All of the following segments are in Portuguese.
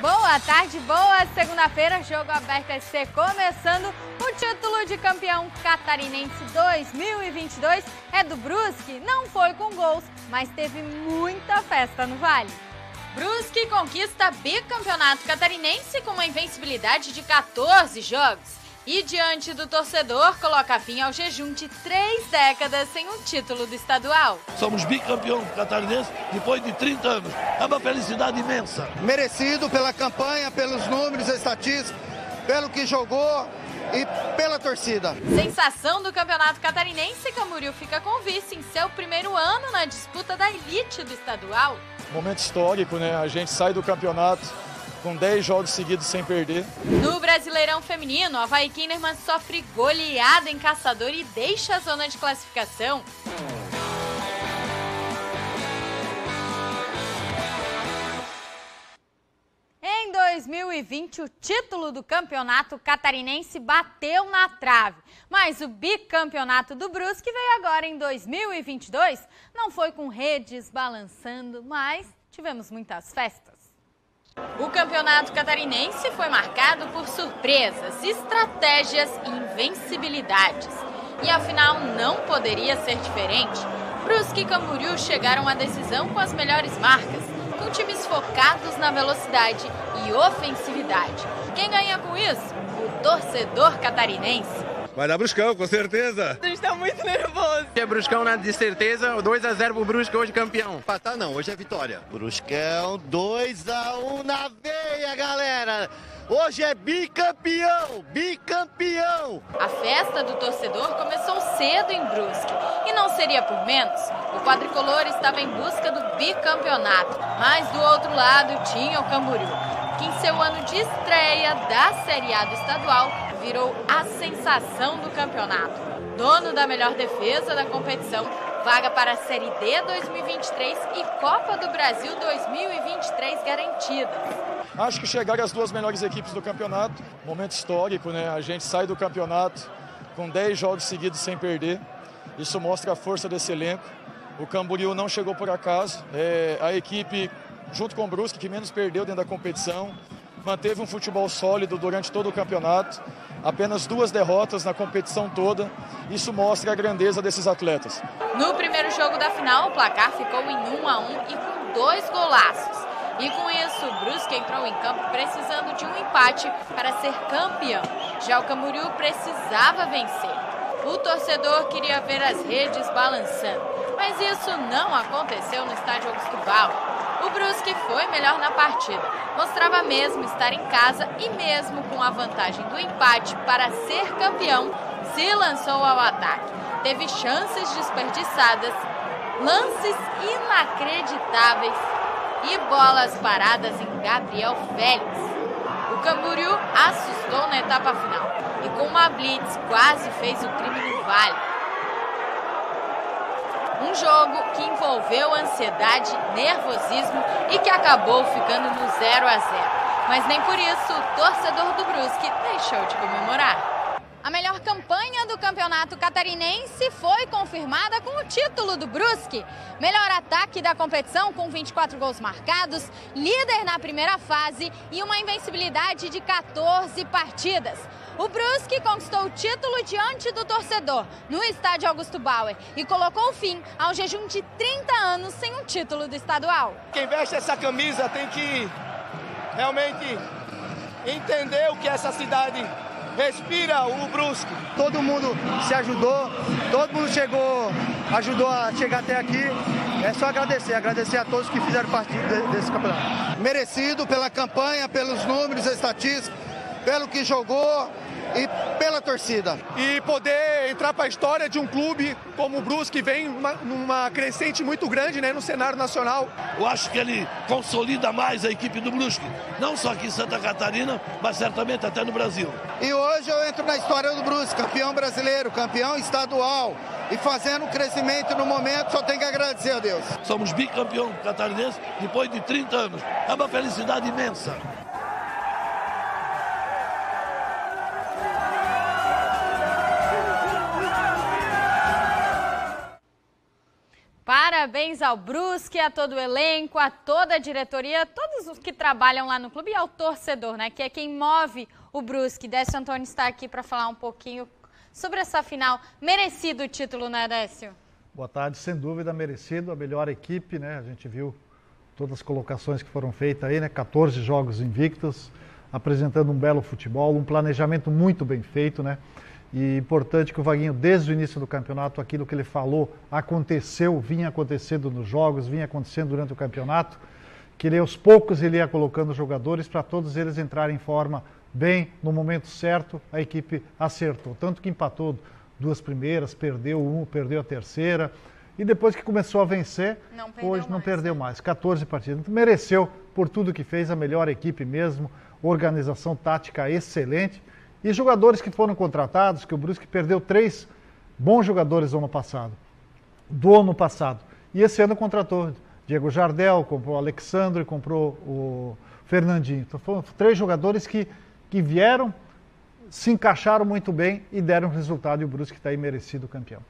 Boa tarde, boa segunda-feira, Jogo Aberto SC começando. O título de campeão catarinense 2022 é do Brusque. Não foi com gols, mas teve muita festa no Vale. Brusque conquista bicampeonato catarinense com uma invencibilidade de 14 jogos. E diante do torcedor, coloca fim ao jejum de 3 décadas sem um título do estadual. Somos bicampeão catarinense depois de 30 anos. É uma felicidade imensa. Merecido pela campanha, pelos números estatísticos, pelo que jogou e pela torcida. Sensação do campeonato catarinense, Camboriú fica com vice em seu primeiro ano na disputa da elite do estadual. Momento histórico, né? A gente sai do campeonato com 10 jogos seguidos sem perder. No Brasileirão Feminino, a Avaí Kinderman sofre goleada em Caçador e deixa a zona de classificação. Em 2020, o título do campeonato catarinense bateu na trave. Mas o bicampeonato do Brusque veio agora em 2022. Não foi com redes balançando, mas tivemos muitas festas. O campeonato catarinense foi marcado por surpresas, estratégias e invencibilidades. E afinal não poderia ser diferente. Brusque e Camboriú chegaram à decisão com as melhores marcas, com times focados na velocidade e ofensividade. Quem ganha com isso? O torcedor catarinense. Vai dar Bruscão, com certeza. A gente tá muito nervoso. É Bruscão, né, de certeza, 2-0 pro Brusque, hoje campeão. Empatar não, hoje é vitória. Bruscão, 2-1 na veia, galera. Hoje é bicampeão, bicampeão. A festa do torcedor começou cedo em Brusque. E não seria por menos. O quadricolor estava em busca do bicampeonato. Mas do outro lado tinha o Camboriú, que em seu ano de estreia da Série A do estadual virou a sensação do campeonato. Dono da melhor defesa da competição, vaga para a Série D 2023 e Copa do Brasil 2023 garantidas. Acho que chegaram as duas melhores equipes do campeonato. Momento histórico, né? A gente sai do campeonato com 10 jogos seguidos sem perder. Isso mostra a força desse elenco. O Camboriú não chegou por acaso. A equipe, junto com o Brusque, que menos perdeu dentro da competição, manteve um futebol sólido durante todo o campeonato. Apenas 2 derrotas na competição toda. Isso mostra a grandeza desses atletas. No primeiro jogo da final, o placar ficou em 1-1 e com 2 golaços. E com isso, o Brusque entrou em campo precisando de um empate para ser campeão. Já o Camboriú precisava vencer. O torcedor queria ver as redes balançando, mas isso não aconteceu no estádio Augusto Bauer. O Brusque foi melhor na partida, mostrava mesmo estar em casa e mesmo com a vantagem do empate para ser campeão, se lançou ao ataque. Teve chances desperdiçadas, lances inacreditáveis e bolas paradas em Gabriel Félix. O Camboriú assustou na etapa final e com uma blitz quase fez o crime no Vale. Um jogo que envolveu ansiedade, nervosismo e que acabou ficando no 0-0. Mas nem por isso o torcedor do Brusque deixou de comemorar. A melhor campanha do campeonato catarinense foi confirmada com o título do Brusque. Melhor ataque da competição com 24 gols marcados, líder na primeira fase e uma invencibilidade de 14 partidas. O Brusque conquistou o título diante do torcedor no estádio Augusto Bauer e colocou fim ao jejum de 30 anos sem um título do estadual. Quem veste essa camisa tem que realmente entender o que essa cidade respira, o Brusque. Todo mundo se ajudou, todo mundo ajudou a chegar até aqui. É só agradecer a todos que fizeram parte desse campeonato. Merecido pela campanha, pelos números estatísticos, pelo que jogou e pela torcida. E poder entrar para a história de um clube como o Brusque vem numa crescente muito grande, né, no cenário nacional. Eu acho que ele consolida mais a equipe do Brusque, não só aqui em Santa Catarina, mas certamente até no Brasil. E hoje eu entro na história do Brusque, campeão brasileiro, campeão estadual e fazendo crescimento no momento, só tenho que agradecer a Deus. Somos bicampeão catarinense depois de 30 anos. É uma felicidade imensa. Parabéns ao Brusque, a todo o elenco, a toda a diretoria, todos todos os que trabalham lá no clube e ao torcedor, né? Que é quem move o Brusque. Décio Antônio está aqui para falar um pouquinho sobre essa final. Merecido o título, né, Décio? Boa tarde, sem dúvida merecido, a melhor equipe, né? A gente viu todas as colocações que foram feitas aí, né? 14 jogos invictos, apresentando um belo futebol, um planejamento muito bem feito, né? E importante que o Vaguinho, desde o início do campeonato, aquilo que ele falou aconteceu, vinha acontecendo nos jogos, vinha acontecendo durante o campeonato, que ele aos poucos ele ia colocando jogadores para todos eles entrarem em forma bem, no momento certo, a equipe acertou. Tanto que empatou 2 primeiras, perdeu a terceira, e depois que começou a vencer, hoje não perdeu mais. 14 partidas. Então, mereceu, por tudo que fez, a melhor equipe mesmo, organização tática excelente, e jogadores que foram contratados, que o Brusque perdeu 3 bons jogadores do ano passado. E esse ano contratou Diego Jardel, comprou o Alexandre, comprou o Fernandinho. Então foram 3 jogadores que vieram, se encaixaram muito bem e deram resultado, e o Brusque está aí merecido campeão.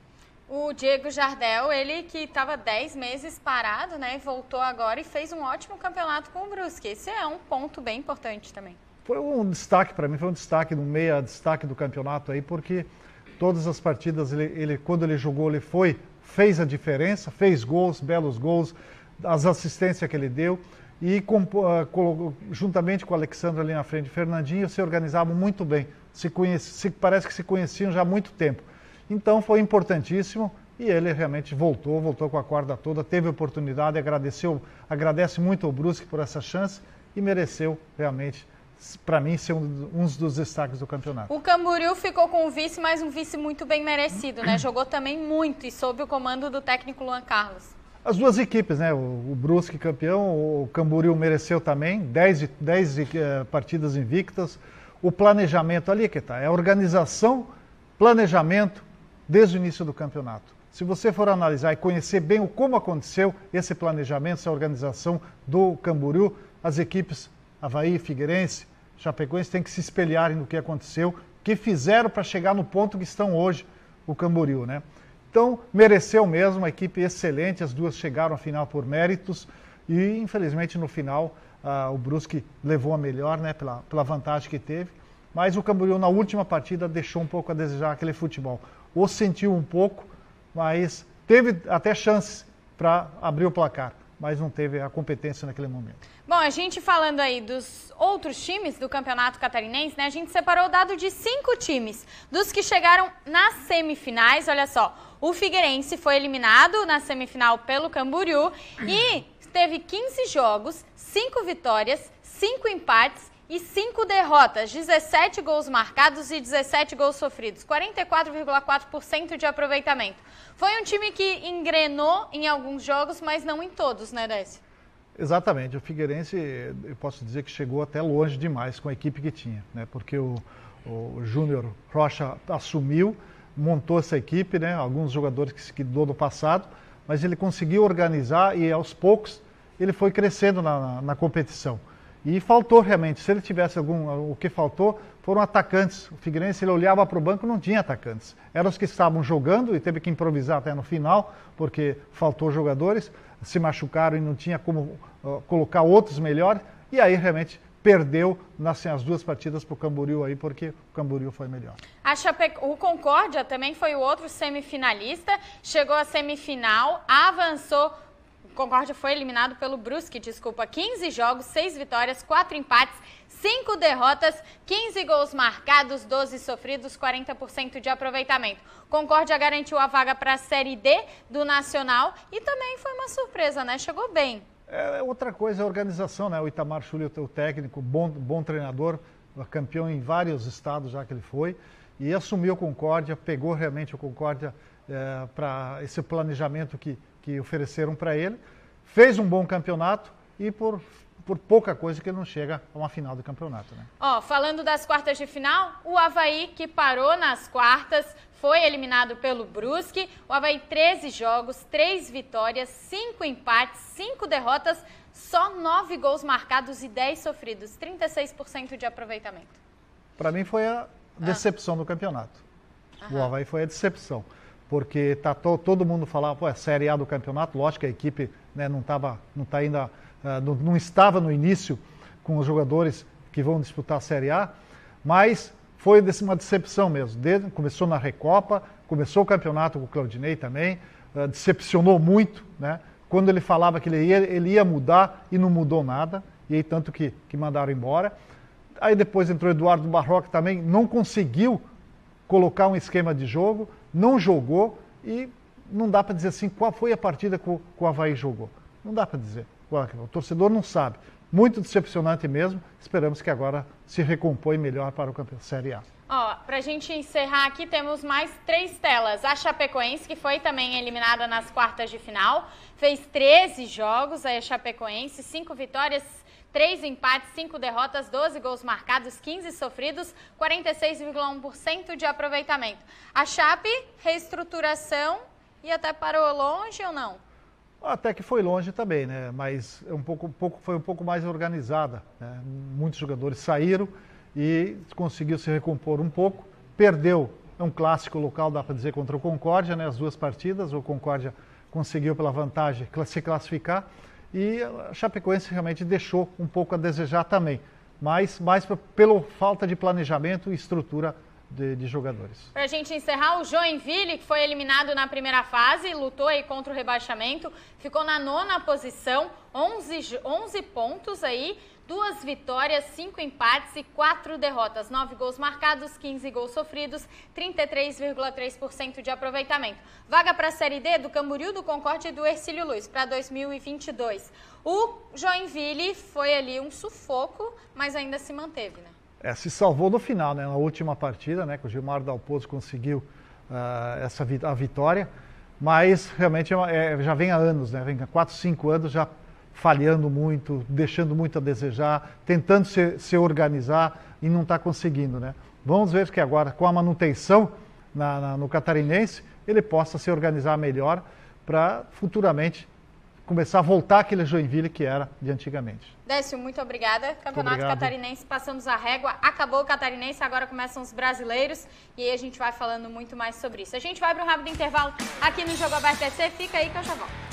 O Diego Jardel, ele que estava 10 meses parado, né, voltou agora e fez um ótimo campeonato com o Brusque. Esse é um ponto bem importante também. Foi um destaque para mim, foi um destaque no meio, destaque do campeonato aí, porque todas as partidas, quando ele jogou, fez a diferença, fez gols, belos gols, as assistências que ele deu, e juntamente com o Alexandre ali na frente, Fernandinho, se organizavam muito bem, parece que se conheciam já há muito tempo. Então foi importantíssimo, e ele realmente voltou com a corda toda, teve oportunidade, agradece muito ao Brusque por essa chance, e mereceu realmente, para mim, ser um dos destaques do campeonato. O Camboriú ficou com o vice, mas um vice muito bem merecido, né? Jogou também muito e sob o comando do técnico Luan Carlos. As duas equipes, né? O Brusque campeão, o Camboriú mereceu também, 10 partidas invictas. O planejamento ali que está, é organização, planejamento desde o início do campeonato. Se você for analisar e conhecer bem como aconteceu esse planejamento, essa organização do Camboriú, as equipes Avaí, Figueirense, Chapecoense têm que se espelharem no que aconteceu, que fizeram para chegar no ponto que estão hoje o Camboriú, né? Então, mereceu mesmo, uma equipe excelente, as duas chegaram à final por méritos e, infelizmente, no final, o Brusque levou a melhor, né, pela vantagem que teve, mas o Camboriú, na última partida, deixou um pouco a desejar aquele futebol. O sentiu um pouco, mas teve até chances para abrir o placar, mas não teve a competência naquele momento. Bom, a gente falando aí dos outros times do Campeonato Catarinense, né? A gente separou o dado de 5 times, dos que chegaram nas semifinais. Olha só, o Figueirense foi eliminado na semifinal pelo Camboriú e teve 15 jogos, 5 vitórias, 5 empates e 5 derrotas, 17 gols marcados e 17 gols sofridos, 44,4% de aproveitamento. Foi um time que engrenou em alguns jogos, mas não em todos, né, Décio? Exatamente, o Figueirense, eu posso dizer que chegou até longe demais com a equipe que tinha, né? Porque o Júnior Rocha assumiu, montou essa equipe, né? Alguns jogadores que do ano passado, mas ele conseguiu organizar e aos poucos ele foi crescendo na competição. E faltou realmente, se ele tivesse o que faltou foram atacantes. O Figueirense, ele olhava para o banco, não tinha atacantes. Eram os que estavam jogando e teve que improvisar até no final, porque faltou jogadores, se machucaram e não tinha como colocar outros melhores, e aí realmente perdeu as 2 partidas para o Camboriú aí, porque o Camboriú foi melhor. O Concórdia também foi o outro semifinalista, chegou à semifinal, avançou. O Concórdia foi eliminado pelo Brusque, 15 jogos, 6 vitórias, 4 empates, 5 derrotas, 15 gols marcados, 12 sofridos, 40% de aproveitamento. Concórdia garantiu a vaga para a Série D do Nacional e também foi uma surpresa, né? Chegou bem. Outra coisa é a organização, né? O Itamar Schulli, o técnico, bom treinador, campeão em vários estados já que ele foi, e assumiu o Concórdia, pegou realmente o Concórdia para esse planejamento que ofereceram para ele, fez um bom campeonato e por pouca coisa que ele não chega a uma final do campeonato, né? Falando das quartas de final, o Avaí, que parou nas quartas, foi eliminado pelo Brusque. O Avaí, 13 jogos, 3 vitórias, 5 empates, 5 derrotas, só 9 gols marcados e 10 sofridos, 36% de aproveitamento. Para mim foi a decepção do campeonato. O Avaí foi a decepção, porque todo mundo falava, a Série A do campeonato, lógico que a equipe, né, não está ainda não estava no início com os jogadores que vão disputar a Série A, mas foi uma decepção mesmo. Começou na Recopa, começou o campeonato com o Claudinei também, decepcionou muito, né? Quando ele falava que ele ia mudar e não mudou nada, e aí tanto que mandaram embora. Aí depois entrou Eduardo Barroca também, não conseguiu colocar um esquema de jogo, não jogou e não dá para dizer assim qual foi a partida que o Avaí jogou. Não dá para dizer. O torcedor não sabe. Muito decepcionante mesmo. Esperamos que agora se recompõe melhor para o campeonato Série A. Para a gente encerrar aqui, temos mais 3 telas. A Chapecoense, que foi também eliminada nas quartas de final, fez 13 jogos, a Chapecoense, 5 vitórias, 3 empates, 5 derrotas, 12 gols marcados, 15 sofridos, 46,1% de aproveitamento. A Chape, reestruturação e até parou longe ou não? Até que foi longe também, né? Mas foi um pouco mais organizada, né? Muitos jogadores saíram e conseguiu se recompor um pouco. Perdeu, é um clássico local, dá para dizer, contra o Concórdia, né? As 2 partidas, o Concórdia conseguiu pela vantagem se classificar e a Chapecoense realmente deixou um pouco a desejar também, mas mais pela falta de planejamento e estrutura de jogadores. Para a gente encerrar, o Joinville, que foi eliminado na primeira fase, lutou aí contra o rebaixamento, ficou na 9ª posição, 11 pontos aí, 2 vitórias, 5 empates e 4 derrotas, 9 gols marcados, 15 gols sofridos, 33,3% de aproveitamento. Vaga para a Série D do Camboriú, do Concórdia e do Hercílio Luz para 2022. O Joinville foi ali um sufoco, mas ainda se manteve, né? Se salvou no final, né? Na última partida, né? Que o Gilmar Dalpozo conseguiu a vitória, mas realmente já vem há anos, né? Vem há 4, 5 anos já falhando muito, deixando muito a desejar, tentando se organizar e não está conseguindo, né? Vamos ver que agora, com a manutenção no Catarinense, ele possa se organizar melhor para futuramente começar a voltar aquele Joinville que era de antigamente. Décio, muito obrigada. Campeonato Catarinense, passamos a régua, acabou o Catarinense, agora começam os brasileiros e aí a gente vai falando muito mais sobre isso. A gente vai para um rápido intervalo aqui no Jogo Aberto FC, fica aí que eu já volto.